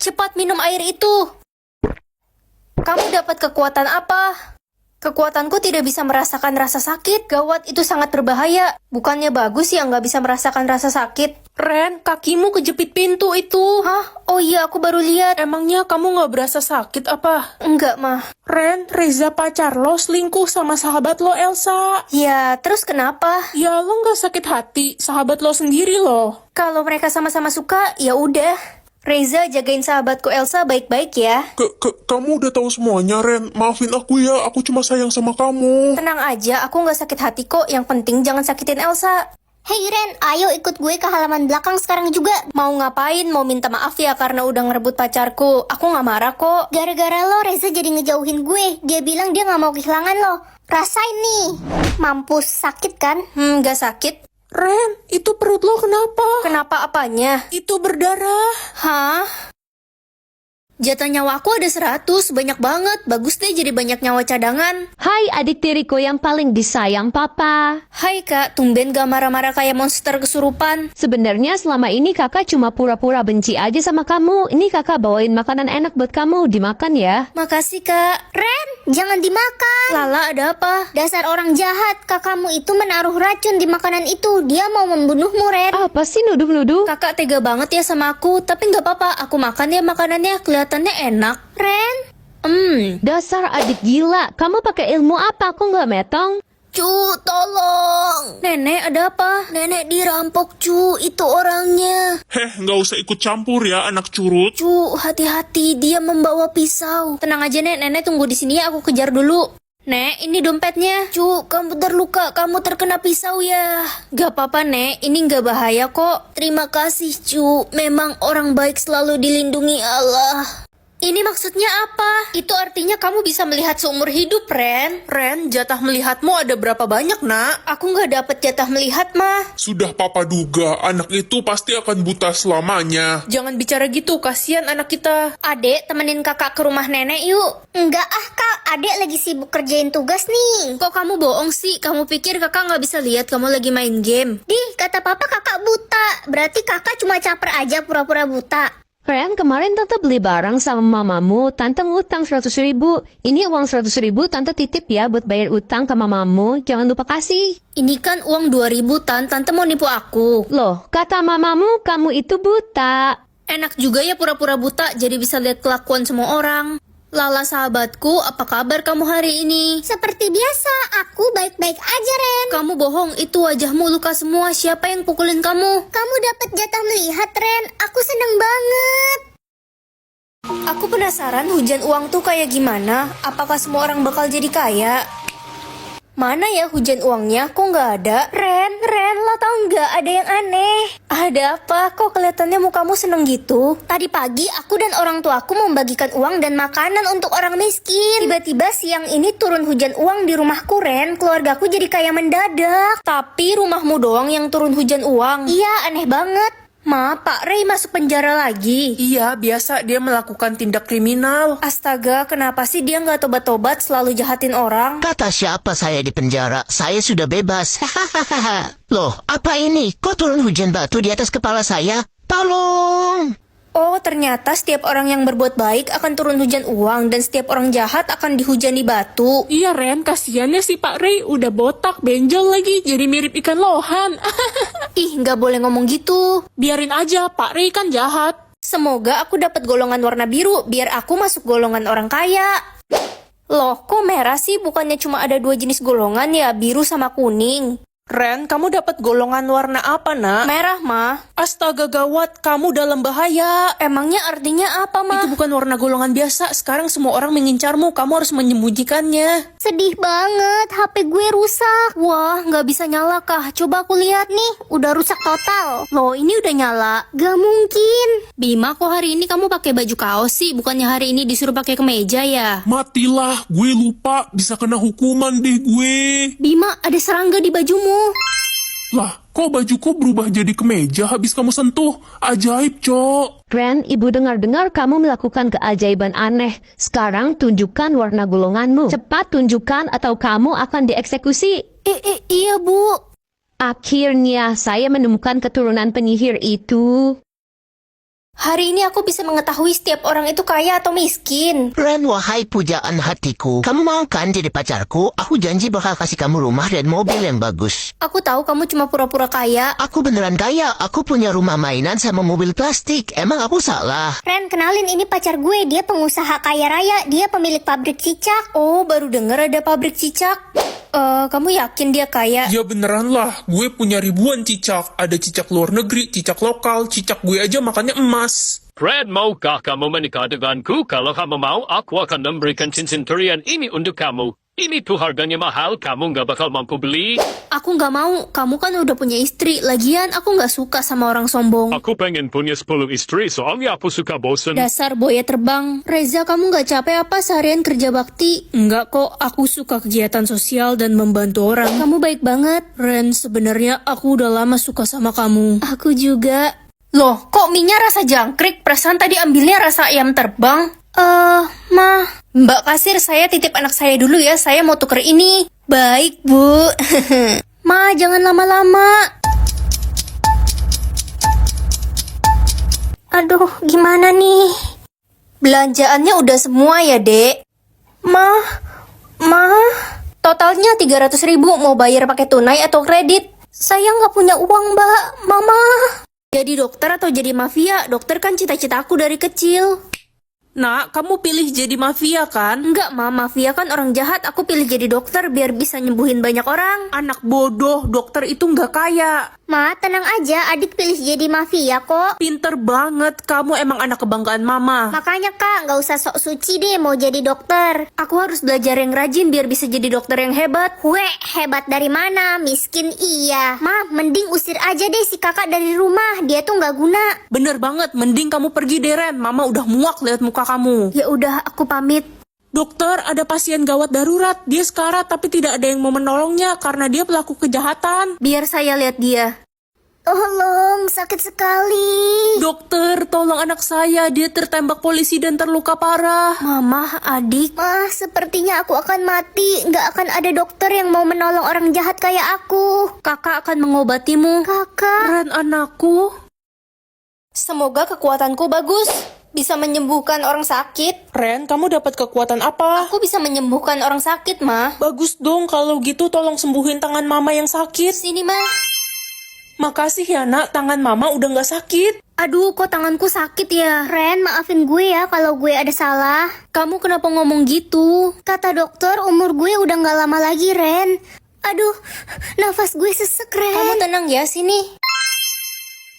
cepat minum air itu. Kamu dapat kekuatan apa? Kekuatanku tidak bisa merasakan rasa sakit. Gawat, itu sangat berbahaya. Bukannya bagus ya nggak bisa merasakan rasa sakit? Ren, kakimu kejepit pintu itu. Hah? Oh iya, aku baru lihat. Emangnya kamu nggak berasa sakit apa? Enggak, mah. Ren, Reza pacar lo selingkuh sama sahabat lo Elsa. Ya, terus kenapa? Ya lo nggak sakit hati, sahabat lo sendiri loh. Kalau mereka sama-sama suka, ya udah. Reza, jagain sahabatku Elsa baik-baik ya. Kamu udah tahu semuanya, Ren. Maafin aku ya, aku cuma sayang sama kamu. Tenang aja, aku nggak sakit hati kok. Yang penting jangan sakitin Elsa. Hei Ren, ayo ikut gue ke halaman belakang sekarang juga. Mau ngapain? Mau minta maaf ya karena udah ngerebut pacarku. Aku nggak marah kok. Gara-gara lo, Reza jadi ngejauhin gue. Dia bilang dia gak mau kehilangan lo. Rasain nih. Mampus, sakit kan? Nggak sakit. Ren, itu perut lo kenapa? Kenapa apanya? Itu berdarah. Hah? Jatah nyawa aku ada 100, banyak banget. Bagus deh jadi banyak nyawa cadangan. Hai adik tiriku yang paling disayang papa. Hai kak, tumben gak marah-marah kayak monster kesurupan. Sebenarnya selama ini kakak cuma pura-pura benci aja sama kamu. Ini kakak bawain makanan enak buat kamu, dimakan ya. Makasih kak. Ren, jangan dimakan. Lala, ada apa? Dasar orang jahat, kakakmu itu menaruh racun di makanan itu. Dia mau membunuhmu, Ren. Apa sih nuduh-nuduh? Kakak tega banget ya sama aku. Tapi gak apa-apa, aku makan ya makanannya. Kelihatannya enak. Ren, Dasar adik gila, kamu pakai ilmu apa? Aku nggak metong. Cu, tolong. Nenek, ada apa? Nenek dirampok, Cu. Itu orangnya. Nggak usah ikut campur ya, anak curut. Cu, hati-hati. Dia membawa pisau. Tenang aja, Nek. Nenek tunggu di sini ya. Aku kejar dulu. Nek, ini dompetnya. Cu, kamu terluka. Kamu terkena pisau ya. Gak apa-apa, Nek. Ini gak bahaya kok. Terima kasih, Cu. Memang orang baik selalu dilindungi Allah. Ini maksudnya apa? Itu artinya kamu bisa melihat seumur hidup, Ren. Ren, jatah melihatmu ada berapa banyak, nak? Aku nggak dapet jatah melihat, mah. Sudah papa duga, anak itu pasti akan buta selamanya. Jangan bicara gitu, kasihan anak kita. Adek, temenin kakak ke rumah nenek yuk. enggak ah kak, adek lagi sibuk kerjain tugas nih. Kok kamu bohong sih? Kamu pikir kakak nggak bisa lihat kamu lagi main game? Dih, kata papa kakak buta. Berarti kakak cuma caper aja pura-pura buta. Ren, kemarin tante beli barang sama mamamu, tante ngutang 100.000. Ini uang 100.000 tante titip ya buat bayar utang ke mamamu, jangan lupa kasih. Ini kan uang 2.000 tante mau nipu aku. Loh, kata mamamu kamu itu buta. Enak juga ya pura-pura buta jadi bisa lihat kelakuan semua orang. Lala sahabatku, apa kabar kamu hari ini? Seperti biasa, aku baik-baik aja Ren. Kamu bohong, itu wajahmu luka semua. Siapa yang pukulin kamu? Kamu dapat jatah melihat Ren, aku seneng banget. Aku penasaran hujan uang tuh kayak gimana? Apakah semua orang bakal jadi kaya? Mana ya hujan uangnya? Kok nggak ada? Ren, lo tau nggak ada yang aneh? Ada apa? Kok kelihatannya mukamu seneng gitu? Tadi pagi aku dan orang tuaku membagikan uang dan makanan untuk orang miskin. Tiba-tiba siang ini turun hujan uang di rumahku, Ren. Keluargaku jadi kaya mendadak. Tapi rumahmu doang yang turun hujan uang. Iya, aneh banget. Ma, Pak Ray masuk penjara lagi. Iya, biasa dia melakukan tindak kriminal. Astaga, kenapa sih dia nggak tobat-tobat selalu jahatin orang? Kata siapa saya di penjara? Saya sudah bebas. Hahaha. Loh, apa ini? Kok turun hujan batu di atas kepala saya? Tolong! Oh, ternyata setiap orang yang berbuat baik akan turun hujan uang dan setiap orang jahat akan dihujani batu. Iya, Ren, kasihannya si Pak Ray udah botak, benjol lagi, jadi mirip ikan lohan. Ih, nggak boleh ngomong gitu. Biarin aja, Pak Ray kan jahat. Semoga aku dapat golongan warna biru biar aku masuk golongan orang kaya. Loh, kok merah sih? Bukannya cuma ada 2 jenis golongan ya, biru sama kuning. Ren, kamu dapat golongan warna apa, nak? Merah, Ma. Astaga gawat, kamu dalam bahaya. Emangnya artinya apa, Ma? Itu bukan warna golongan biasa. Sekarang semua orang mengincarmu. Kamu harus menyembunyikannya. Sedih banget, HP gue rusak. Wah, nggak bisa nyala kah? Coba aku lihat nih. Udah rusak total. Loh, ini udah nyala. Gak mungkin. Bima, kok hari ini kamu pakai baju kaos sih? Bukannya hari ini disuruh pakai kemeja ya? Matilah, gue lupa. Bisa kena hukuman deh gue. Bima, ada serangga di bajumu. Lah, kok bajuku berubah jadi kemeja habis kamu sentuh? Ajaib, Cok. Ren, ibu dengar-dengar kamu melakukan keajaiban aneh. Sekarang tunjukkan warna golonganmu. Cepat tunjukkan atau kamu akan dieksekusi. Iya, Bu. Akhirnya saya menemukan keturunan penyihir itu. Hari ini aku bisa mengetahui setiap orang itu kaya atau miskin. Ren, wahai pujaan hatiku, kamu mau kan jadi pacarku? Aku janji bakal kasih kamu rumah dan mobil yang bagus. Aku tahu kamu cuma pura-pura kaya. Aku beneran kaya, aku punya rumah mainan sama mobil plastik. Emang aku salah? Ren, kenalin ini pacar gue. Dia pengusaha kaya raya. Dia pemilik pabrik cicak. Oh, baru dengar ada pabrik cicak. Kamu yakin dia kaya? Ya beneran lah, gue punya ribuan cicak. Ada cicak luar negeri, cicak lokal, cicak gue aja makannya emas. Fred, maukah kamu menikah denganku? Kalau kamu mau, aku akan memberikan cincin curian ini untuk kamu. Ini tuh harganya mahal, kamu nggak bakal mampu beli. Aku nggak mau, kamu kan udah punya istri. Lagian aku nggak suka sama orang sombong. Aku pengen punya 10 istri, soalnya aku suka bosen. Dasar buaya terbang. Reza, kamu nggak capek apa seharian kerja bakti? Enggak kok, aku suka kegiatan sosial dan membantu orang. Kamu baik banget. Ren, sebenarnya aku udah lama suka sama kamu. Aku juga. Loh, kok minyak rasa jangkrik? Perasaan tadi ambilnya rasa ayam terbang. Ma. Mbak kasir, saya titip anak saya dulu ya. Saya mau tuker ini. Baik, Bu. Ma, jangan lama-lama. Aduh, gimana nih? Belanjaannya udah semua ya, Dek? Ma. Totalnya 300.000, mau bayar pakai tunai atau kredit? Saya nggak punya uang, Mbak. Mama. Jadi dokter atau jadi mafia? Dokter kan cita-citaku dari kecil. Nak, kamu pilih jadi mafia kan? Enggak, Ma, mafia kan orang jahat. Aku pilih jadi dokter biar bisa nyembuhin banyak orang. Anak bodoh, dokter itu nggak kaya. Ma, tenang aja. Adik pilih jadi mafia kok. Pinter banget, kamu emang anak kebanggaan mama. Makanya Kak, nggak usah sok suci deh mau jadi dokter. Aku harus belajar yang rajin biar bisa jadi dokter yang hebat. Weh, hebat dari mana? Miskin iya. Ma, mending usir aja deh si kakak dari rumah. Dia tuh nggak guna. Bener banget, mending kamu pergi deh Ren. Mama udah muak lihat muka kamu. Ya udah, aku pamit. Dokter, ada pasien gawat darurat. Dia sekarat tapi tidak ada yang mau menolongnya karena dia pelaku kejahatan. Biar saya lihat dia. Tolong, sakit sekali. Dokter, tolong anak saya. Dia tertembak polisi dan terluka parah. Mama, adik. Ma, sepertinya aku akan mati. Nggak akan ada dokter yang mau menolong orang jahat kayak aku. Kakak akan mengobatimu. Kakak. Ren, anakku. Semoga kekuatanku bagus. Bisa menyembuhkan orang sakit. Ren, kamu dapat kekuatan apa? Aku bisa menyembuhkan orang sakit, Ma. Bagus dong, kalau gitu tolong sembuhin tangan mama yang sakit. Sini, Ma. Makasih ya nak, tangan mama udah nggak sakit. Aduh, kok tanganku sakit ya? Ren, maafin gue ya kalau gue ada salah. Kamu kenapa ngomong gitu? Kata dokter, umur gue udah nggak lama lagi, Ren. Aduh, nafas gue sesek, Ren. Kamu tenang ya, sini.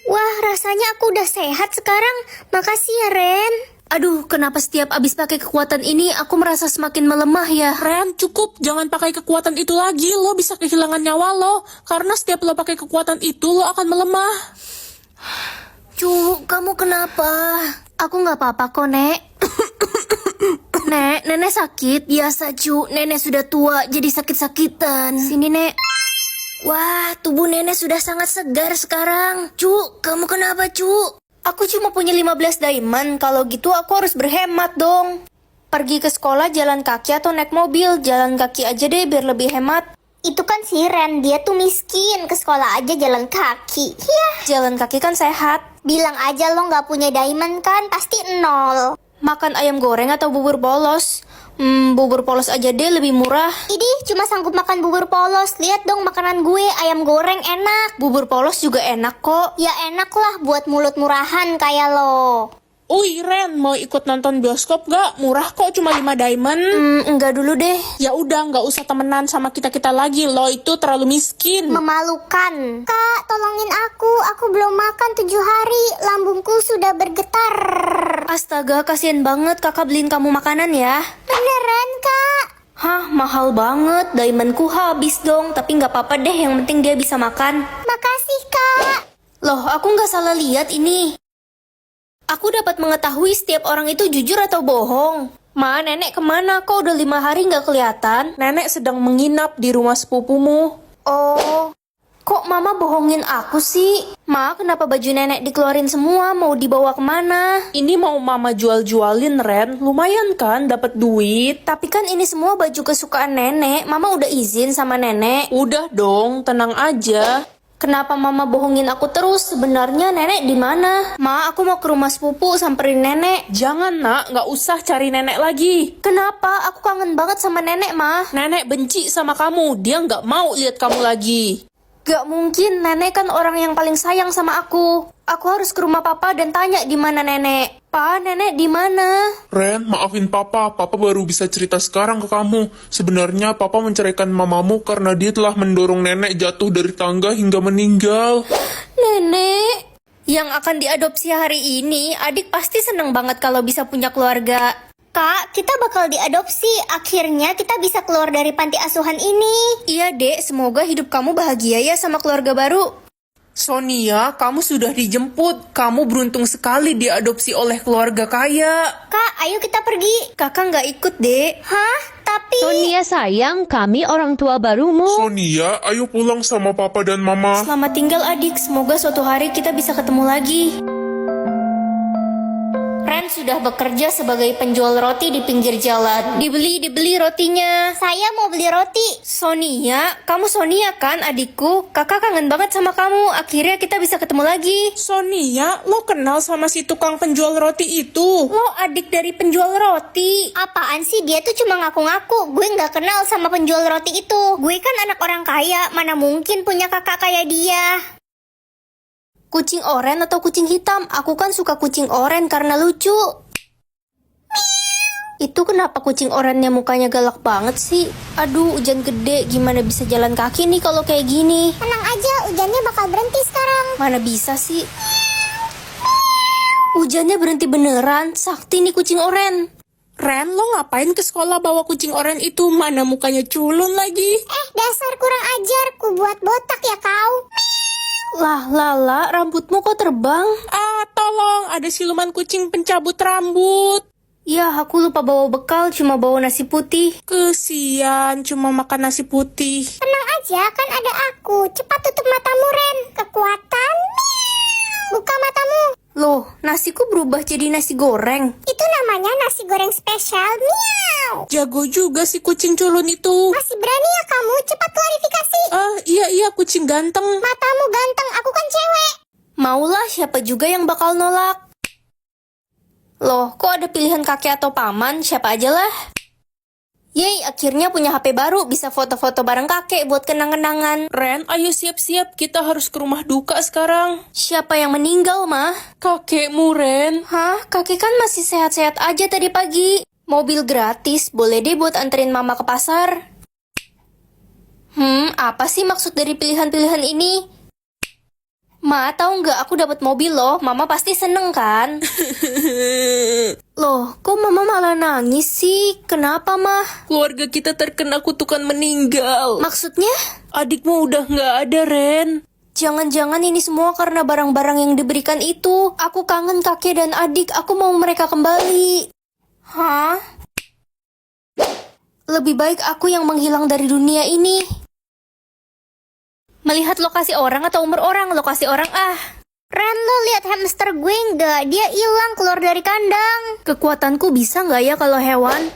Wah, rasanya aku udah sehat sekarang. Makasih ya, Ren. Aduh, kenapa setiap abis pakai kekuatan ini aku merasa semakin melemah ya? Ren, cukup, jangan pakai kekuatan itu lagi. Lo bisa kehilangan nyawa lo. Karena setiap lo pakai kekuatan itu, lo akan melemah. Cu, kamu kenapa? Aku nggak apa-apa kok, Nek. Nek, nenek sakit. Biasa, Cu. Nenek sudah tua, jadi sakit-sakitan. Sini, Nek. Wah, tubuh nenek sudah sangat segar sekarang. Cu, kamu kenapa, Cu? Aku cuma punya 15 diamond. Kalau gitu aku harus berhemat dong. Pergi ke sekolah jalan kaki atau naik mobil. Jalan kaki aja deh biar lebih hemat. Itu kan si Ren, dia tuh miskin. Ke sekolah aja jalan kaki. Yah, Jalan kaki kan sehat. bilang aja lo nggak punya diamond kan, pasti 0. Makan ayam goreng atau bubur polos? Bubur polos aja deh, lebih murah. Idih, cuma sanggup makan bubur polos. Lihat dong makanan gue, ayam goreng enak. Bubur polos juga enak kok. Ya enak lah buat mulut murahan kayak lo. Uy, Ren, mau ikut nonton bioskop gak? Murah kok, cuma 5 diamond. Enggak dulu deh. Ya udah, nggak usah temenan sama kita-kita lagi. Lo itu terlalu miskin. Memalukan. Kak, tolongin aku. Aku belum makan 7 hari. Lambungku sudah bergetar. Astaga, kasihan banget. Kakak beliin kamu makanan ya. Beneran, Kak? Hah, mahal banget. Diamondku habis dong. Tapi nggak apa-apa deh, yang penting dia bisa makan. Makasih, Kak. Loh, aku nggak salah lihat ini. Aku dapat mengetahui setiap orang itu jujur atau bohong. Ma, nenek kemana? Kok udah 5 hari nggak kelihatan? Nenek sedang menginap di rumah sepupumu. Oh, kok mama bohongin aku sih? Ma, kenapa baju nenek dikeluarin semua? Mau dibawa kemana? Ini mau mama jual-jualin, Ren. Lumayan kan, dapat duit. Tapi kan ini semua baju kesukaan nenek. Mama udah izin sama nenek. Udah dong, tenang aja. Kenapa mama bohongin aku terus? Sebenarnya nenek di mana? Ma, aku mau ke rumah sepupu samperin nenek. Jangan nak, nggak usah cari nenek lagi. Kenapa? Aku kangen banget sama nenek, Ma. Nenek benci sama kamu, dia nggak mau lihat kamu lagi. Gak mungkin, nenek kan orang yang paling sayang sama aku. Aku harus ke rumah papa dan tanya di mana nenek. Pa, nenek di mana? Ren, maafin papa. Papa baru bisa cerita sekarang ke kamu. Sebenarnya papa menceraikan mamamu karena dia telah mendorong nenek jatuh dari tangga hingga meninggal. Nenek yang akan diadopsi hari ini, adik pasti seneng banget kalau bisa punya keluarga. Kak, kita bakal diadopsi. Akhirnya kita bisa keluar dari panti asuhan ini. Iya, Dek, semoga hidup kamu bahagia ya sama keluarga baru. Sonia, kamu sudah dijemput. Kamu beruntung sekali diadopsi oleh keluarga kaya. Kak, ayo kita pergi. Kakak nggak ikut, Dek. Hah? Tapi... Sonia sayang, kami orang tua barumu. Sonia, ayo pulang sama papa dan mama. Selamat tinggal, adik. Semoga suatu hari kita bisa ketemu lagi. Ren sudah bekerja sebagai penjual roti di pinggir jalan. Dibeli rotinya. Saya mau beli roti. Sonia, kamu Sonia kan adikku? Kakak kangen banget sama kamu. Akhirnya kita bisa ketemu lagi. Sonia, lo kenal sama si tukang penjual roti itu? Lo adik dari penjual roti. Apaan sih, dia tuh cuma ngaku-ngaku. Gue nggak kenal sama penjual roti itu. Gue kan anak orang kaya, mana mungkin punya kakak kayak dia. Kucing oren atau kucing hitam? Aku kan suka kucing oren karena lucu. Itu kenapa kucing orennya mukanya galak banget sih? Aduh, hujan gede. Gimana bisa jalan kaki nih kalau kayak gini? Tenang aja, hujannya bakal berhenti sekarang. Mana bisa sih? Hujannya berhenti beneran. Sakti nih kucing oren. Ren, lo ngapain ke sekolah bawa kucing oren itu? Mana mukanya culun lagi? Dasar kurang ajar, ku buat botak ya kau. Lah, Lala, rambutmu kok terbang? Ah, tolong, ada siluman kucing pencabut rambut. Ya, aku lupa bawa bekal, cuma bawa nasi putih. Kesian, cuma makan nasi putih. Tenang aja, kan ada aku. Cepat tutup matamu, Ren. Kekuatan. Buka matamu. Loh, nasiku berubah jadi nasi goreng. Itu namanya nasi goreng spesial. Miau. Jago juga si kucing culun itu. Masih berani ya kamu? Cepat klarifikasi. Ah, iya, kucing ganteng. Matamu ganteng, aku kan cewek. Maulah, siapa juga yang bakal nolak? Loh, kok ada pilihan kakek atau paman? Siapa aja lah. Yeay, akhirnya punya HP baru. Bisa foto-foto bareng kakek buat kenang-kenangan. Ren, ayo siap-siap. Kita harus ke rumah duka sekarang. Siapa yang meninggal, Mah? Kakekmu, Ren. Hah? Kakek kan masih sehat-sehat aja tadi pagi. Mobil gratis, boleh deh buat anterin mama ke pasar. Apa sih maksud dari pilihan-pilihan ini? Ma, tahu nggak aku dapat mobil loh. Mama pasti seneng kan? Loh, kok mama malah nangis sih? Kenapa, Mah? Keluarga kita terkena kutukan meninggal. Maksudnya? Adikmu udah nggak ada, Ren. Jangan-jangan ini semua karena barang-barang yang diberikan itu. Aku kangen kakek dan adik. Aku mau mereka kembali. Hah? Lebih baik aku yang menghilang dari dunia ini. Melihat lokasi orang atau umur orang? Lokasi orang ah. Ren, lo lihat hamster gue nggak? Dia hilang keluar dari kandang. Kekuatanku bisa nggak ya kalau hewan?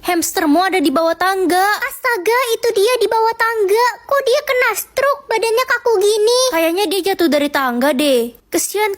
Hamstermu ada di bawah tangga. Astaga, itu dia di bawah tangga. Kok dia kena stroke? Badannya kaku gini. Kayaknya dia jatuh dari tangga deh. Kesian.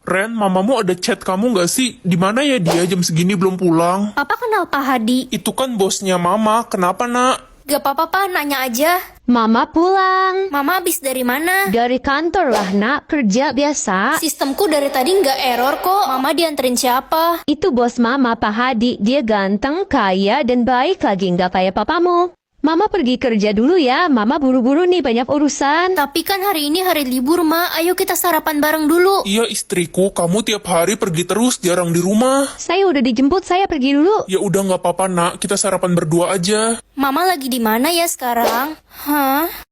Ren, mamamu ada chat kamu nggak sih? Di mana ya dia jam segini belum pulang? Papa kenal Pak Hadi? Itu kan bosnya mama. Kenapa, nak? Gak apa-apa, Pak. Nanya aja. Mama pulang. Mama habis dari mana? Dari kantor lah nak, kerja biasa. Sistemku dari tadi nggak error kok. Mama dianterin siapa? Itu bos mama Pak Hadi, dia ganteng, kaya, dan baik lagi nggak kayak papamu. Mama pergi kerja dulu ya, mama buru-buru nih banyak urusan. Tapi kan hari ini hari libur, Ma. Ayo kita sarapan bareng dulu. Iya, istriku. Kamu tiap hari pergi terus, jarang di rumah. Saya udah dijemput, saya pergi dulu. Ya udah nggak apa-apa, nak. Kita sarapan berdua aja. Mama lagi di mana ya sekarang? Hah?